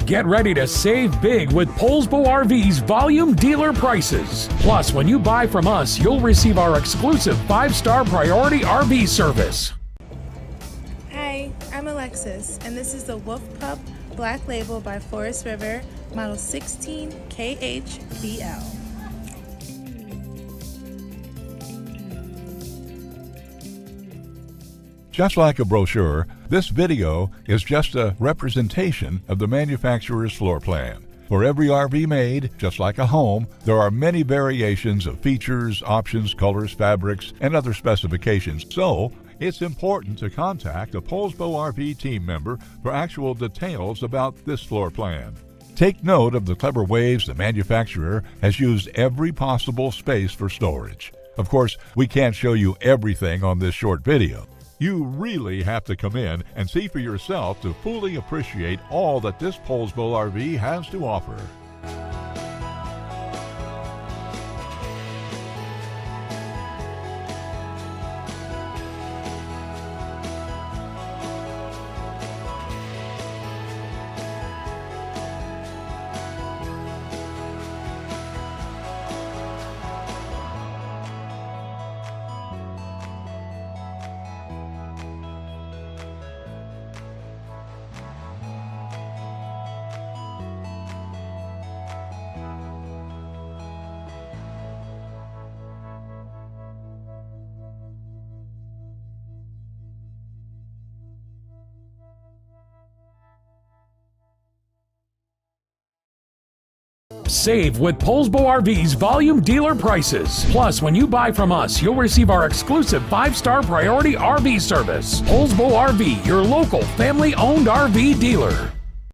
Get ready to save big with Poulsbo RV's volume dealer prices. Plus, when you buy from us, you'll receive our exclusive 5-star priority RV service. Hi, I'm Alexis, and this is the Wolf Pup Black Label by Forest River, model 16KHBL. Just like a brochure, this video is just a representation of the manufacturer's floor plan. For every RV made, just like a home, there are many variations of features, options, colors, fabrics, and other specifications. So, it's important to contact a Poulsbo RV team member for actual details about this floor plan. Take note of the clever ways the manufacturer has used every possible space for storage. Of course, we can't show you everything on this short video. You really have to come in and see for yourself to fully appreciate all that this Poulsbo RV has to offer. Save with Poulsbo RV's volume dealer prices. Plus, when you buy from us, you'll receive our exclusive 5-star priority RV service. Poulsbo RV, your local family-owned RV dealer.